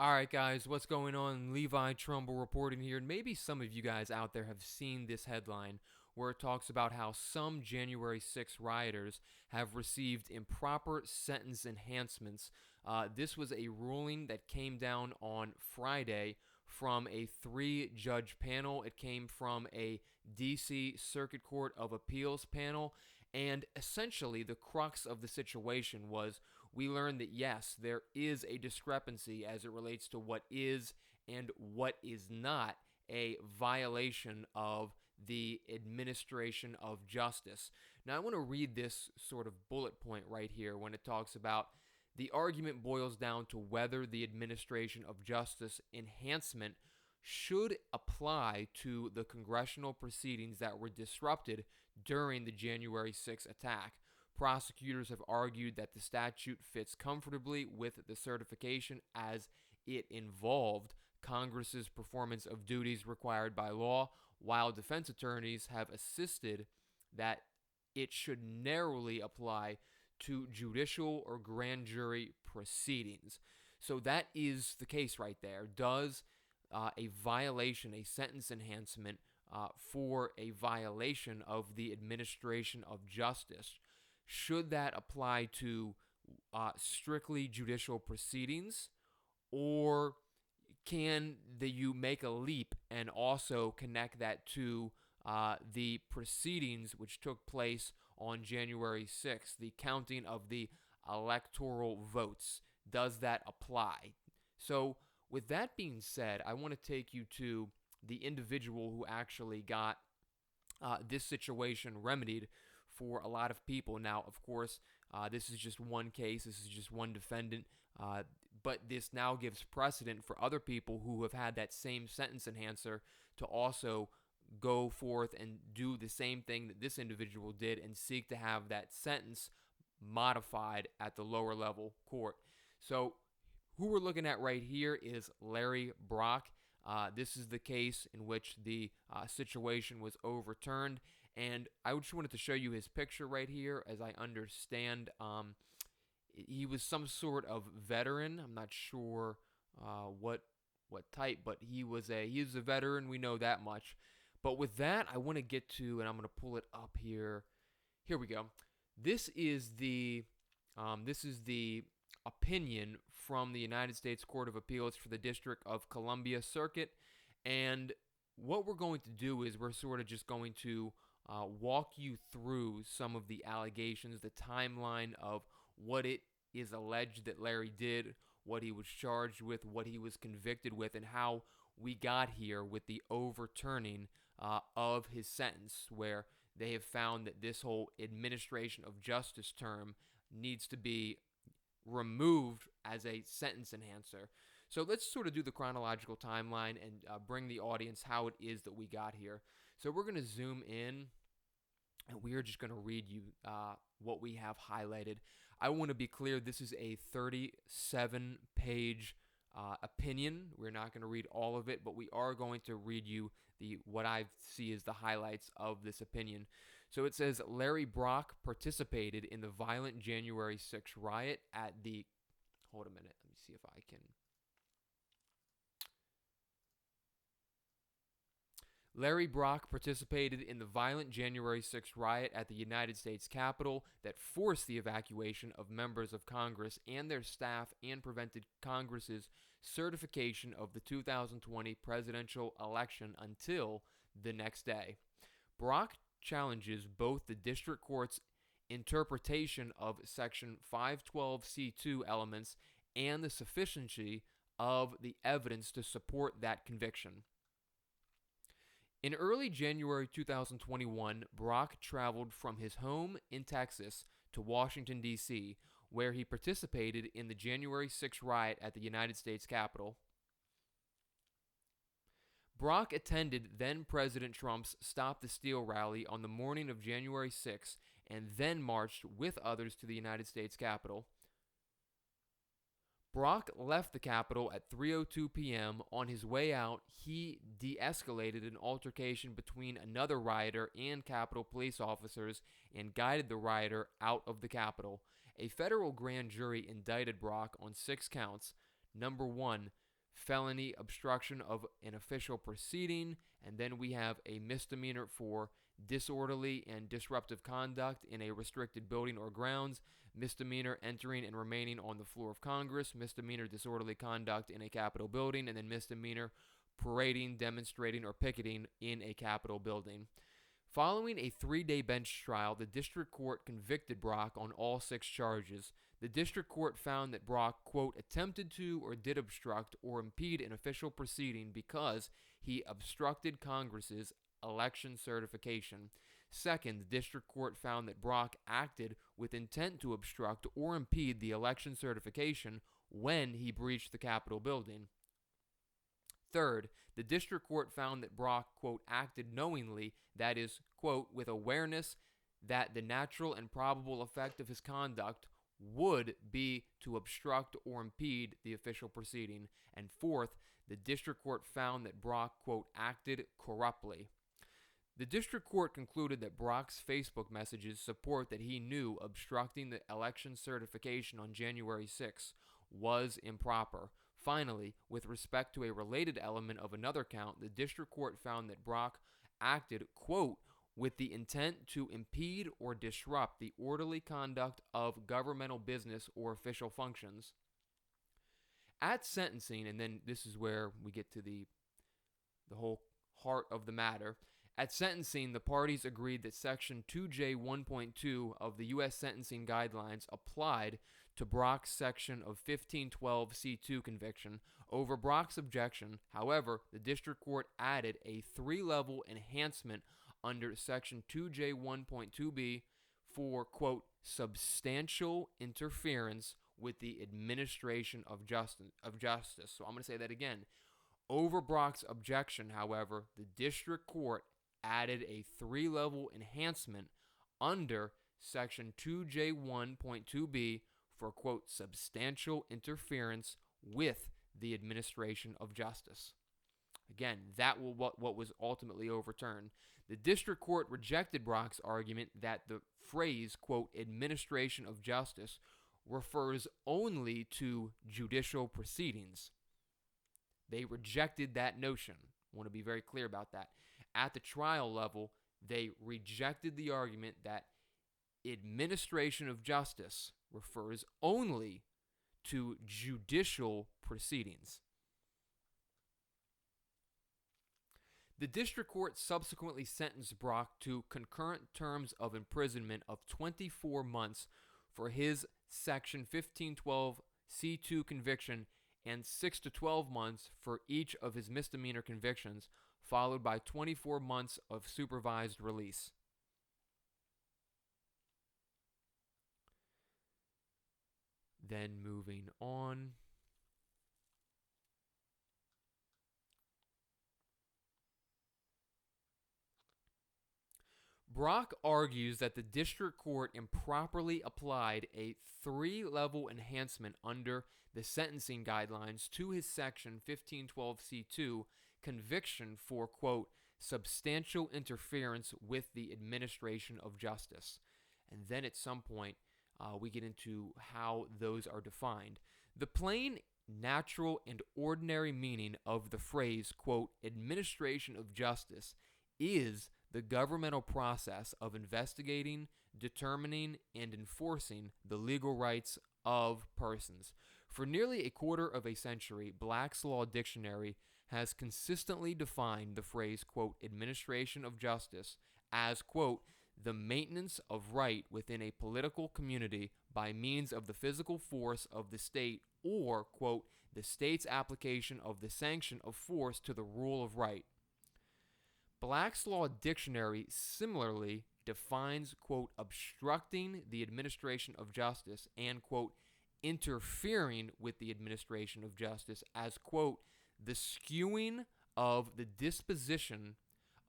All right, guys, what's going on? Levi Trumbull reporting here. And maybe some of you guys out there have seen this headline where it talks about how some January 6 rioters have received improper sentence enhancements. This was a ruling that came down on Friday from a 3-judge panel. It came from a D.C. Circuit Court of Appeals panel. And essentially, the crux of the situation was we learned that yes, there is a discrepancy as it relates to what is and what is not a violation of the administration of justice. Now, I want to read this sort of bullet point right here when it talks about the argument boils down to whether the administration of justice enhancement should apply to the congressional proceedings that were disrupted during the January 6 attack. Prosecutors have argued that the statute fits comfortably with the certification as it involved Congress's performance of duties required by law, while defense attorneys have insisted that it should narrowly apply to judicial or grand jury proceedings. So that is the case right there. Does a violation, a sentence enhancement for a violation of the administration of justice, should that apply to strictly judicial proceedings, or can you make a leap and also connect that to the proceedings which took place on January 6th, the counting of the electoral votes? Does that apply? So, with that being said, I want to take you to the individual who actually got this situation remedied for a lot of people. Now, of course, this is just one case, this is just one defendant, but this now gives precedent for other people who have had that same sentence enhancer to also go forth and do the same thing that this individual did and seek to have that sentence modified at the lower level court. So, who we're looking at right here is Larry Brock. This is the case in which the situation was overturned, and I just wanted to show you his picture right here. As I understand, he was some sort of veteran. I'm not sure what type, but he was a veteran. We know that much. But with that, I want to get to, and I'm going to pull it up here. Here we go. This is the opinion from the United States Court of Appeals for the District of Columbia Circuit. And what we're going to do is we're sort of just going to walk you through some of the allegations, the timeline of what it is alleged that Larry did, what he was charged with, what he was convicted with, and how we got here with the overturning of his sentence, where they have found that this whole administration of justice term needs to be removed as a sentence enhancer. So let's sort of do the chronological timeline and bring the audience how it is that we got here. So we're going to zoom in, and we are just going to read you what we have highlighted. I want to be clear, this is a 37-page opinion. We're not going to read all of it, but we are going to read you what I see as the highlights of this opinion. So it says Larry Brock participated in the violent January 6 riot at the... Hold a minute. Let me see if I can... Larry Brock participated in the violent January 6 riot at the United States Capitol that forced the evacuation of members of Congress and their staff and prevented Congress's certification of the 2020 presidential election until the next day. Brock challenges both the district court's interpretation of Section 512C2 elements and the sufficiency of the evidence to support that conviction. In early January 2021, Brock traveled from his home in Texas to Washington, D.C., where he participated in the January 6 riot at the United States Capitol. Brock attended then-President Trump's Stop the Steal rally on the morning of January 6 and then marched with others to the United States Capitol. Brock left the Capitol at 3:02 p.m. On his way out, he de-escalated an altercation between another rioter and Capitol police officers and guided the rioter out of the Capitol. A federal grand jury indicted Brock on 6 counts. Number 1, felony obstruction of an official proceeding, and then we have a misdemeanor for disorderly and disruptive conduct in a restricted building or grounds, misdemeanor entering and remaining on the floor of Congress, misdemeanor disorderly conduct in a Capitol building, and then misdemeanor parading, demonstrating, or picketing in a Capitol building. Following a 3-day bench trial, the district court convicted Brock on all 6 charges. The district court found that Brock, quote, attempted to or did obstruct or impede an official proceeding because he obstructed Congress's election certification. Second, the district court found that Brock acted with intent to obstruct or impede the election certification when he breached the Capitol building. Third, the district court found that Brock, quote, acted knowingly, that is, quote, with awareness that the natural and probable effect of his conduct would be to obstruct or impede the official proceeding. And fourth, the district court found that Brock, quote, acted corruptly. The district court concluded that Brock's Facebook messages support that he knew obstructing the election certification on January 6 was improper. Finally, with respect to a related element of another count, the district court found that Brock acted, quote, with the intent to impede or disrupt the orderly conduct of governmental business or official functions. At sentencing, and then this is where we get to the whole heart of the matter, at sentencing, the parties agreed that Section 2J 1.2 of the U.S. Sentencing Guidelines applied to Brock's section of 1512C2 conviction. Over Brock's objection, however, the district court added a 3-level enhancement under Section 2J 1.2b for, quote, substantial interference with the administration of justice. So I'm going to say that again. Over Brock's objection, however, the district court added a 3-level enhancement under Section 2J 1.2b for, quote, substantial interference with the administration of justice. Again, that was what was ultimately overturned. The district court rejected Brock's argument that the phrase, quote, administration of justice refers only to judicial proceedings. They rejected that notion. I want to be very clear about that. At the trial level, they rejected the argument that administration of justice refers only to judicial proceedings. The district court subsequently sentenced Brock to concurrent terms of imprisonment of 24 months for his Section 1512C2 conviction and 6 to 12 months for each of his misdemeanor convictions, followed by 24 months of supervised release. Then moving on. Brock argues that the district court improperly applied a 3-level enhancement under the sentencing guidelines to his Section 1512C2 conviction for, quote, substantial interference with the administration of justice. And then at some point, we get into how those are defined. The plain, natural, and ordinary meaning of the phrase, quote, administration of justice is the governmental process of investigating, determining, and enforcing the legal rights of persons. For nearly a quarter of a century, Black's Law Dictionary has consistently defined the phrase, quote, administration of justice as, quote, the maintenance of right within a political community by means of the physical force of the state or, quote, the state's application of the sanction of force to the rule of right. Black's Law Dictionary similarly defines, quote, obstructing the administration of justice and, quote, interfering with the administration of justice as, quote, the skewing of the disposition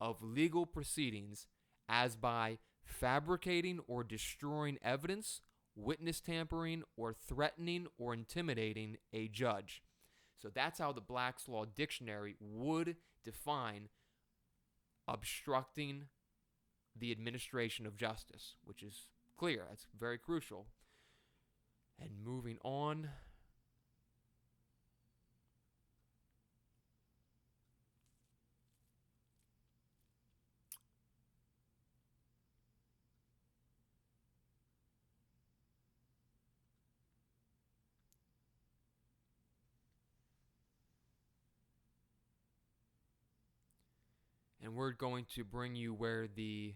of legal proceedings as by fabricating or destroying evidence, witness tampering, or threatening or intimidating a judge. So that's how the Black's Law Dictionary would define obstructing the administration of justice, which is clear. That's very crucial. And moving on. And we're going to bring you where the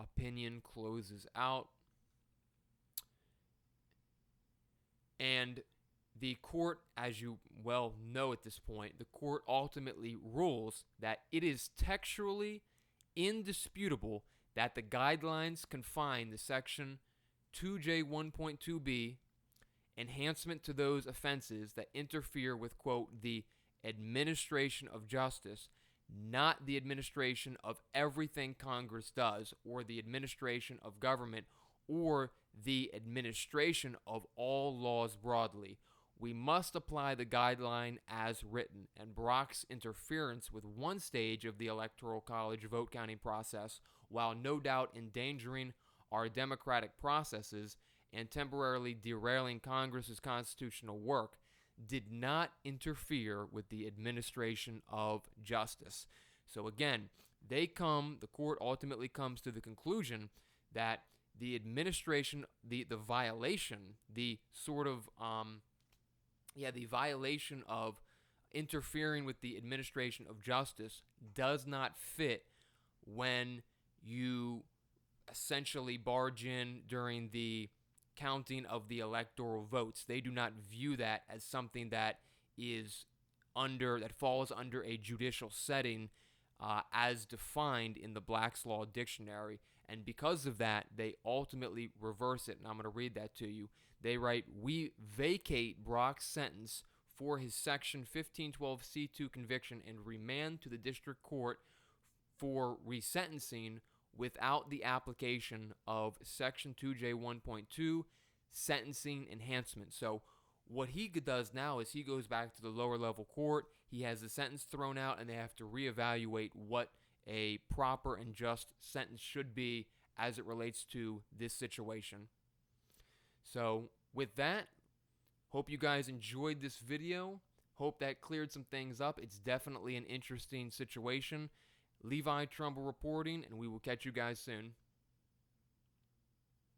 opinion closes out. And the court, as you well know at this point, the court ultimately rules that it is textually indisputable that the guidelines confine the section 2J1.2b enhancement to those offenses that interfere with, quote, the administration of justice, not the administration of everything Congress does, or the administration of government, or the administration of all laws broadly. We must apply the guideline as written, and Brock's interference with one stage of the Electoral College vote counting process, while no doubt endangering our democratic processes and temporarily derailing Congress's constitutional work, did not interfere with the administration of justice. So again, the court ultimately comes to the conclusion that the administration, the violation, the violation of interfering with the administration of justice does not fit when you essentially barge in during the counting of the electoral votes. They do not view that as something that falls under a judicial setting as defined in the Black's Law Dictionary. And because of that, they ultimately reverse it. And I'm going to read that to you. They write, "We vacate Brock's sentence for his Section 1512C2 conviction and remand to the district court for resentencing without the application of Section 2J1.2 sentencing enhancement." So what he does now is he goes back to the lower level court. He has the sentence thrown out, and they have to reevaluate what a proper and just sentence should be as it relates to this situation. So with that, hope you guys enjoyed this video. Hope that cleared some things up. It's definitely an interesting situation. Levi Trumbull reporting, and we will catch you guys soon.